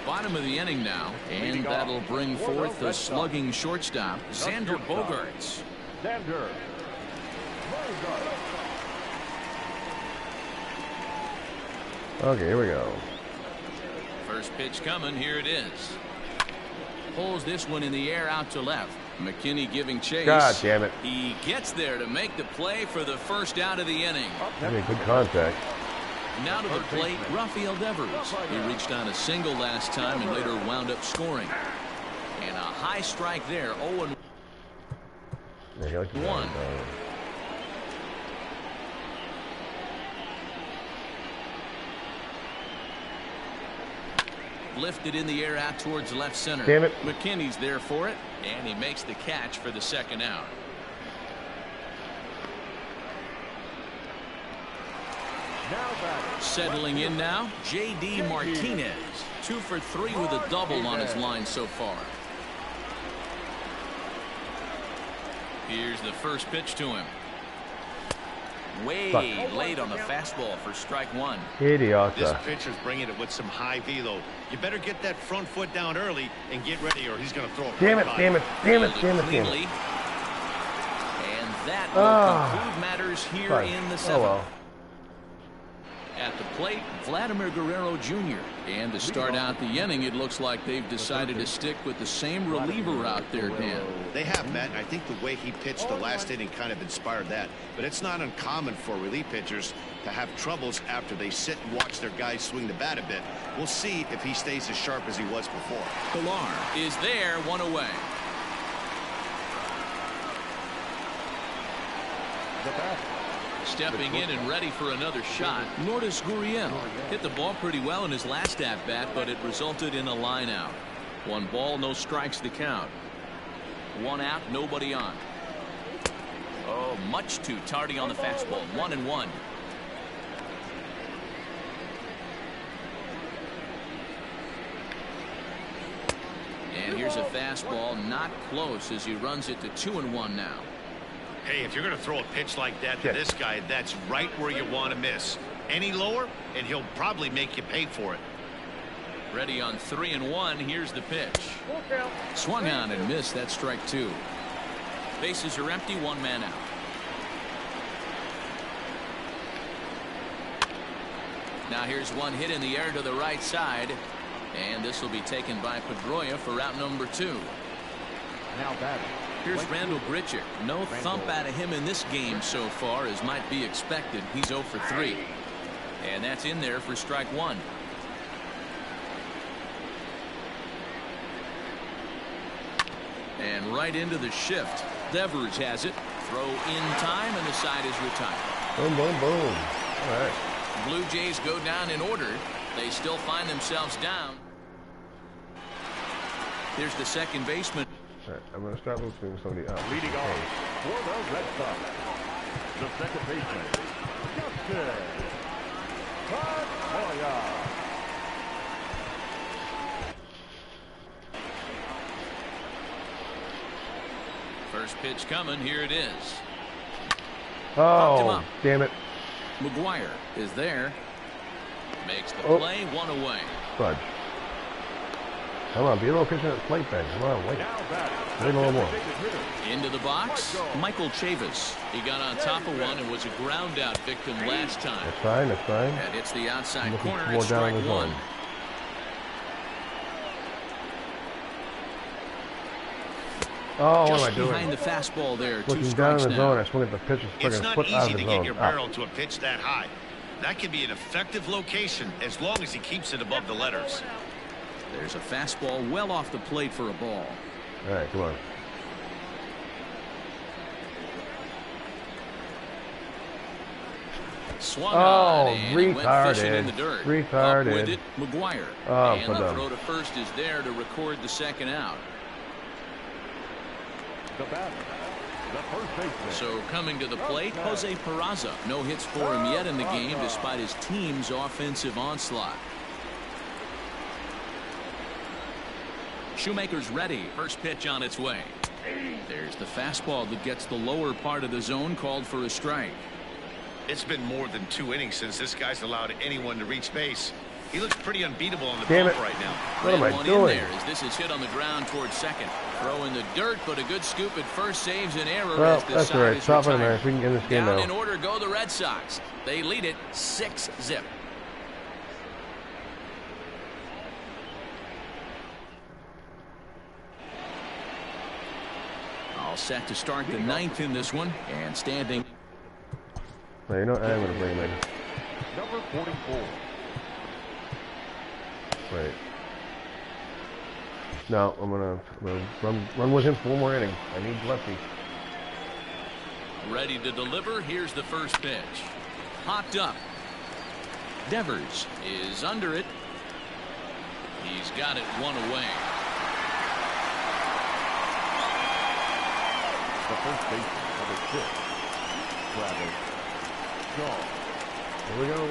Bottom of the inning now, and that'll bring forth the slugging shortstop, Xander Bogaerts. Xander Bogaerts. Okay, here we go. First pitch coming. Here it is. Pulls this one in the air out to left. McKinney giving chase. God damn it. He gets there to make the play for the first out of the inning. Good contact. Now to the plate, Rafael Devers. He reached on a single last time and later wound up scoring. And a high strike there, 0-1. Lifted in the air out towards left center. Damn it. McKinney's there for it, and he makes the catch for the second out. Settling in now, J.D. Martinez. 2 for 3 with a double on his line so far. Here's the first pitch to him. Way late on the fastball for strike 1. Idiota. This pitcher's bringing it with some high velo. You better get that front foot down early and get ready, or he's going to throw it. Damn it, damn it, damn it, damn it, damn it. And that will conclude matters here in the 7th. Oh well. At the plate, Vladimir Guerrero Jr. And to start out the inning, it looks like they've decided to stick with the same reliever out there, Dan. They have, Matt. I think the way he pitched the last inning kind of inspired that. But it's not uncommon for relief pitchers to have troubles after they sit and watch their guys swing the bat a bit. We'll see if he stays as sharp as he was before. Pilar is there, 1 away. The bat. Stepping in and ready for another shot, Lourdes Gurriel hit the ball pretty well in his last at-bat, but it resulted in a line out. 1 ball, no strikes to count. 1 out, nobody on. Oh, much too tardy on the fastball. 1-1. And here's a fastball, not close as he runs it to 2-1 now. Hey, if you're going to throw a pitch like that to this guy, that's right where you want to miss. Any lower, and he'll probably make you pay for it. Ready on 3-1. Here's the pitch. Swung on and missed. That's strike 2. Bases are empty. 1 man out. Now here's one hit in the air to the right side. And this will be taken by Pedroia for out number 2. Now batting. Here's Randall Grichuk. No thump out of him in this game so far, as might be expected. He's 0 for 3. And that's in there for strike 1. And right into the shift. Devers has it. Throw in time, and the side is retired. Boom, boom, boom. All right. Blue Jays go down in order. They still find themselves down. Here's the second baseman. All right, I'm going to start looking somebody up. Leading off for the Red Sox, the second baseman, Justin Pedroia. First pitch coming. Here it is. Oh, damn it. McGuire is there. Makes the play. 1 away. Fudge. Come on, be a little pitcher at the plate bench. Come on, wait. Wait a little more. Into the box, Michael Chavis. He got on top of one and was a ground out victim last time. That's fine, that's fine. And it's the outside corner. More It's down strike in the 1. zone. Oh, what am I doing? Behind the fastball there. Looking 2 down strikes in the now. zone, I swung at the pitch and It's fucking not foot out easy of to the get zone. your barrel to a pitch that high. That can be an effective location as long as he keeps it above the letters. There's a fastball well off the plate for a ball. All right, come on. Swung on, Oh, and he went fishing in the retarded. dirt. Up Retarded. with it, McGuire. Oh, and so the dumb. throw to first is there to record the second out. The batter, the first baseman. So coming to the plate, Jose Peraza. No hits for him yet in the game despite his team's offensive onslaught. Shoemaker's ready. First pitch on its way. There's the fastball that gets the lower part of the zone, called for a strike. It's been more than 2 innings since this guy's allowed anyone to reach base. He looks pretty unbeatable on the Damn bump it. right now. What am I One doing? in there as this is hit on the ground towards second. Throw in the dirt, but a good scoop at first saves an error. Well, as the that's side all right. is Stop it, retired. man. If we can get this game Down now. in order go the Red Sox. They lead it 6-0. All set to start the 9th in this one, and standing. Well, you know, I'm gonna bring him in. Number 44. Wait. No, I'm gonna run with him for one more inning. I need lefty. Ready to deliver. Here's the first pitch. Popped up. Devers is under it. He's got it one away. The first baseman, number 6. Travis Shaw. Here we go.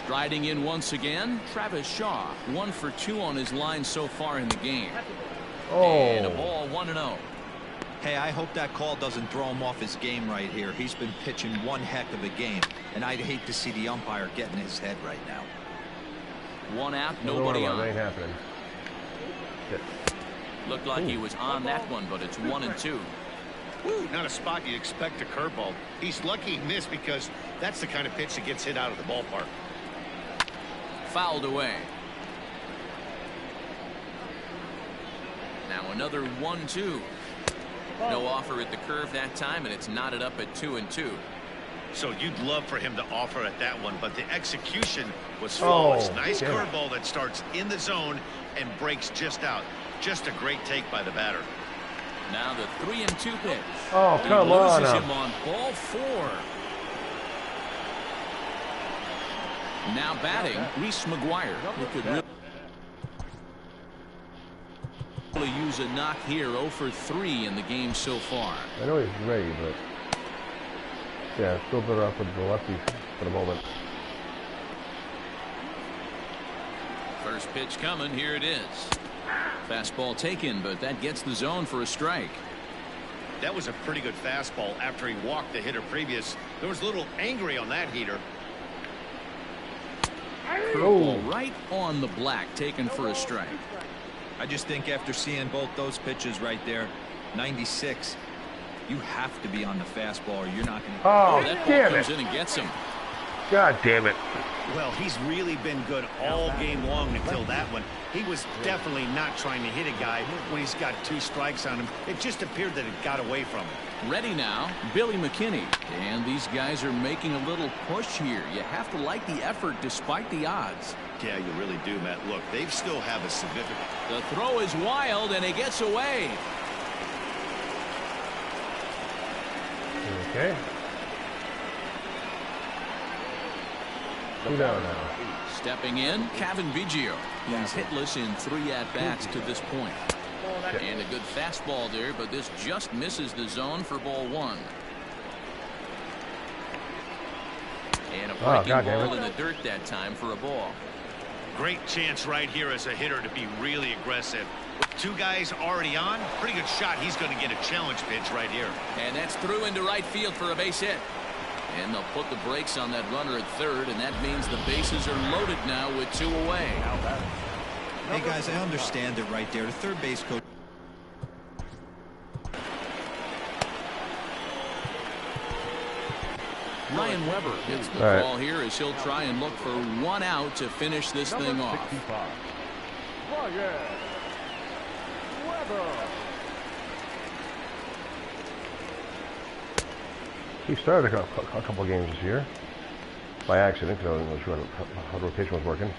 Striding in once again, Travis Shaw. 1 for 2 on his line so far in the game. And a Oh. ball 1-0. Hey, I hope that call doesn't throw him off his game right here. He's been pitching one heck of a game, and I'd hate to see the umpire get in his head right now. 1 out, Don't worry nobody about it. It on. ain't happening. Shit. Looked like he was on that one, but it's 1-2. Woo, not a spot you'd expect a curveball. He's lucky he missed because that's the kind of pitch that gets hit out of the ballpark. Fouled away. Now another 1-2. No offer at the curve that time, and it's knotted up at 2-2. So you'd love for him to offer at that one, but the execution was flawless. Oh, Nice damn it. curveball that starts in the zone and breaks just out. Just a great take by the batter. Now the 3-2 pitch. Oh, He come on. loses him on ball 4. Now batting, Reese McGuire, who could really use a knock here. 0 for 3 in the game so far. I know he's ready, but yeah, still better off with the lefty for the moment. First pitch coming. Here it is. Fastball taken, but that gets the zone for a strike. That was a pretty good fastball after he walked the hitter previous. There was a little angry on that heater. Curveball right on the black, taken for a strike. I just think after seeing both those pitches right there, 96, you have to be on the fastball or you're not going to. Oh, That ball damn comes it. in and gets him. God damn it. Well, he's really been good all game long until that one. He was definitely not trying to hit a guy when he's got 2 strikes on him. It just appeared that it got away from him. Ready now, Billy McKinney. And these guys are making a little push here. You have to like the effort despite the odds. Yeah, you really do, Matt. Look, they still have a significant. The throw is wild, and he gets away. Okay. 2 down now. Stepping in, Kevin Biggio. He's hitless in 3 at-bats to this point. And a good fastball there, but this just misses the zone for ball 1. And a breaking ball in the dirt that time for a ball. Great chance right here as a hitter to be really aggressive. With 2 guys already on, pretty good shot. He's going to get a challenge pitch right here. And that's through into right field for a base hit. And they'll put the brakes on that runner at third, and that means the bases are loaded now with 2 away. Hey guys, I understand it right there. The third base coach. Ryan Weber hits the ball here as he'll try and look for 1 out to finish this thing off. 65. Ryan Weber. He started a couple of games this year by accident because I wasn't sure how the rotation was working.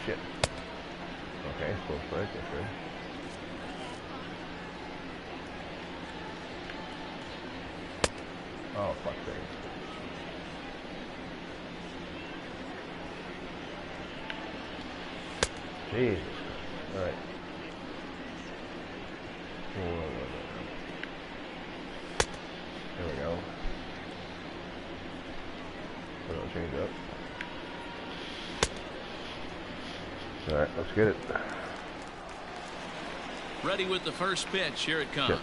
shit. Okay, still strike. That's good. Oh, fuck things. Jesus. All right. There we go. So it'll change up. All right, let's get it. Ready with the first pitch. Here it comes.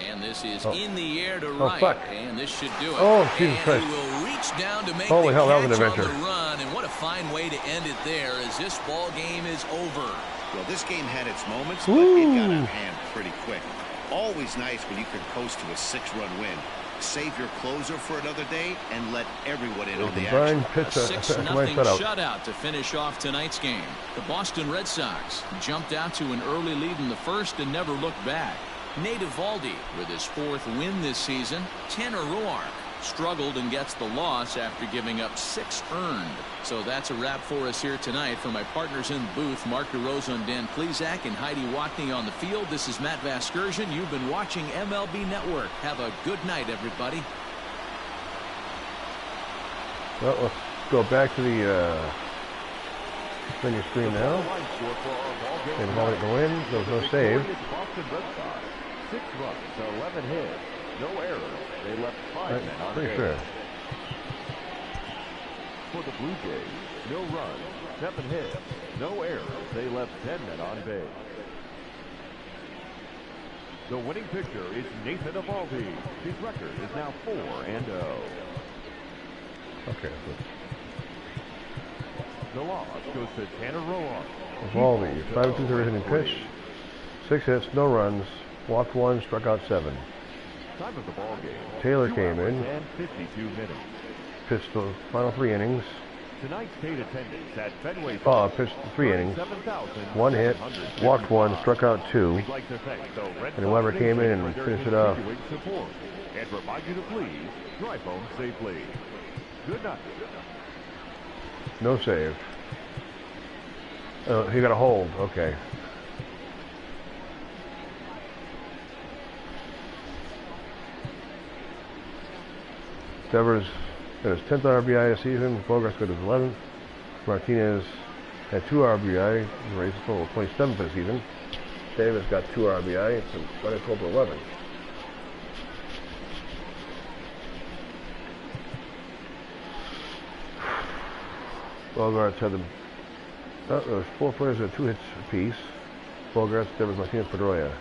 And this is in the air to Oh, right. fuck. And this should do it. Oh, Jesus and Christ. he will reach down to make Holy the hell, that was catch an on adventure. the run. And what a fine way to end it there as this ball game is over. Well, this game had its moments, but it got out of hand pretty quick. Always nice when you can coast to a 6-run win. Save your closer for another day and let everyone in on the action. A 6-0 shutout to finish off tonight's game. The Boston Red Sox jumped out to an early lead in the first and never looked back. Nate Eovaldi with his 4th win this season. Tanner Roark struggled and gets the loss after giving up 6 earned. So that's a wrap for us here tonight. For my partners in the booth, Mark DeRosa and Dan Plesac and Heidi Watney on the field, this is Matt Vasgersian. You've been watching MLB Network. Have a good night, everybody. Well, let's go back to the menu screen now. And Eovaldi to win. There was no save. 6 runs, 11 hits, no errors. They left 5 men on Pretty base. sure. For the Blue Jays, no runs, 7 hits, no errors. They left 10 men on base. The winning pitcher is Nathan Eovaldi. His record is now 4-0. Okay. The loss goes to Tanner Roark. Eovaldi, 5 2/3 inning pitch, 6 hits, no runs, walked 1, struck out 7. Time of the ball game. Taylor 2 came hours in, and 52 minutes. pitched the final 3 innings. Tonight's state attendance at Fenway. Pitched 3 innings, 1 hit, walked 1, struck out 2. We'd like to thank the Red And whoever Sox came in Nation and for their finished it off. continuing support. And remind you to please drive home safely. Good night. No save. Oh, he got a hold. Okay. Devers got his 10th RBI this season. Bogarts got his 11th. Martinez had 2 RBI. He raised a total of 27 for the season. Davis got 2 RBI. It's a running total of 11. Bogarts had them. Oh, there was 4 players with 2 hits apiece. Bogarts, Devers, Martinez, Pedroia.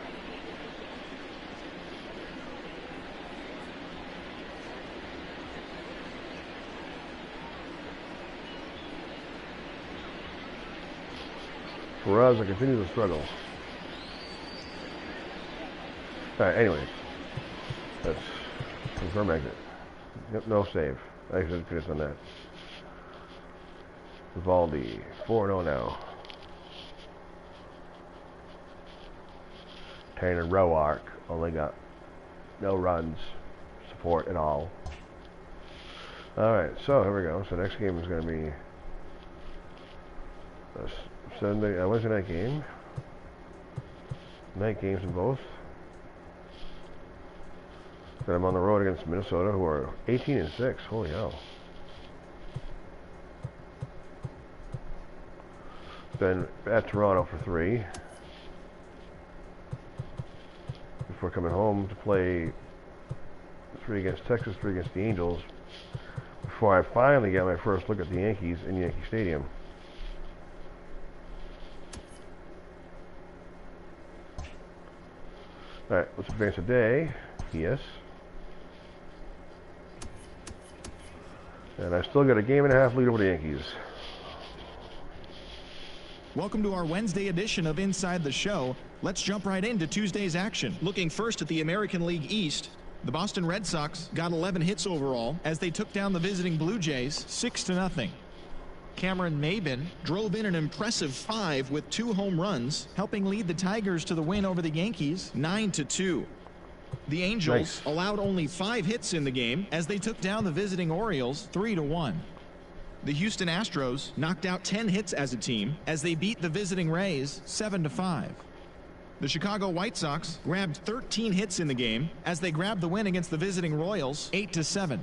Peraza continues to struggle. Alright, anyways. Let's confirm exit. Yep, no save. I should finish on that. Eovaldi, 4-0 now. Tanner Roark only got no runs support at all. Alright, so here we go. So next game is going to be Sunday, Wednesday night game. Night games in both. Then I'm on the road against Minnesota, who are 18-6. Holy hell. Then at Toronto for 3. Before coming home to play 3 against Texas, 3 against the Angels. Before I finally get my first look at the Yankees in Yankee Stadium. Alright, let's advance today. Yes. And I still got a game and a half lead over the Yankees. Welcome to our Wednesday edition of Inside the Show. Let's jump right into Tuesday's action. Looking first at the American League East, the Boston Red Sox got 11 hits overall as they took down the visiting Blue Jays 6-0. Cameron Maybin drove in an impressive 5 with 2 home runs, helping lead the Tigers to the win over the Yankees 9-2. The Angels allowed only 5 hits in the game as they took down the visiting Orioles 3-1. The Houston Astros knocked out 10 hits as a team as they beat the visiting Rays 7-5. The Chicago White Sox grabbed 13 hits in the game as they grabbed the win against the visiting Royals 8-7.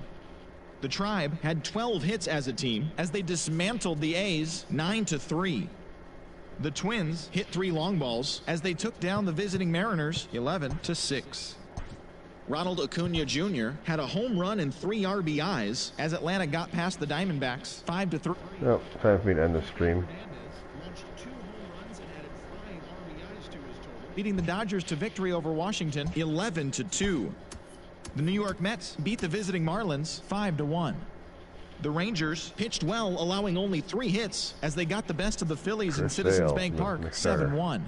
The Tribe had 12 hits as a team as they dismantled the A's 9-3. The Twins hit 3 long balls as they took down the visiting Mariners 11-6. Ronald Acuna Jr. had a home run and 3 RBIs as Atlanta got past the Diamondbacks 5-3. No, time for me to end the stream. Beating the Dodgers to victory over Washington 11-2. The New York Mets beat the visiting Marlins 5-1. The Rangers pitched well, allowing only 3 hits as they got the best of the Phillies in Citizens Bank Park 7-1.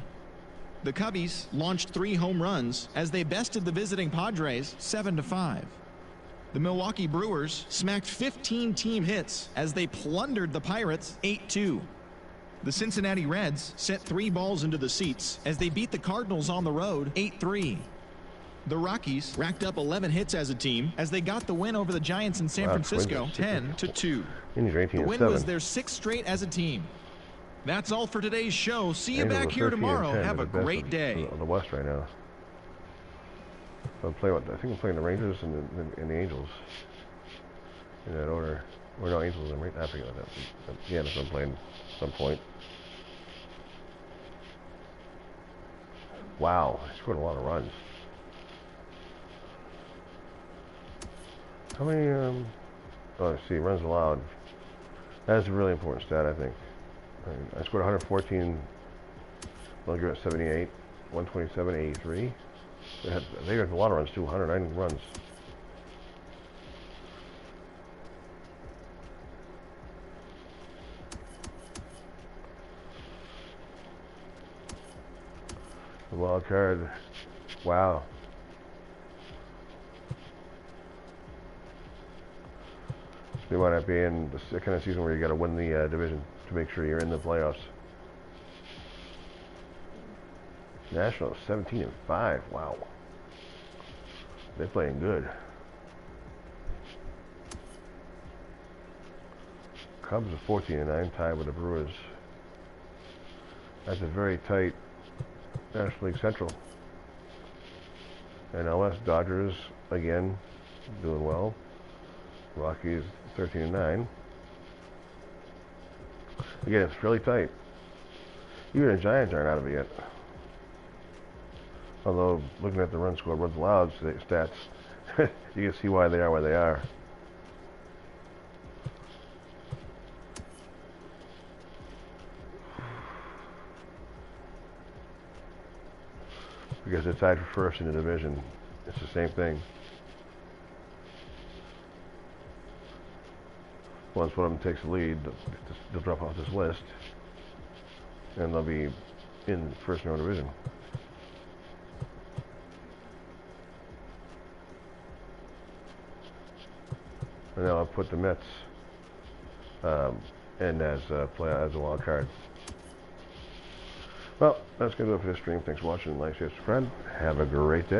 The Cubbies launched 3 home runs as they bested the visiting Padres 7-5. The Milwaukee Brewers smacked 15 team hits as they plundered the Pirates 8-2. The Cincinnati Reds set 3 balls into the seats as they beat the Cardinals on the road 8-3. The Rockies racked up 11 hits as a team as they got the win over the Giants in San Francisco 10-2. The win was their 6th straight as a team. That's all for today's show. See you back here tomorrow. Have a great day. The West right now. I think I'm playing the Rangers and the Angels in that order. Or no, Angels and Rangers. I forget about that. Yeah, that's what I'm playing at some point. Wow, I scored a lot of runs. How many, oh, let's see, runs allowed. That's a really important stat, I think. I scored 114, Belgium at 78, 127, 83. They got a lot of runs too, 109 runs. The wild card, wow. They might not be in the kind of season where you got to win the division to make sure you're in the playoffs. Nationals 17-5. Wow, they're playing good. Cubs are 14-9, tied with the Brewers. That's a very tight National League Central. NLS Dodgers again doing well. Rockies 13-9. Again, it's fairly tight. Even the Giants aren't out of it yet. Although, looking at the runs scored, runs allowed stats, you can see why they are where they are. Because they're tied for first in the division. It's the same thing. Once one of them takes the lead, they'll drop off this list, and they'll be in first in their own division. And now I'll put the Mets in as a wild card. Well, that's going to do it for this stream. Thanks for watching. Like, share, subscribe. Have a great day.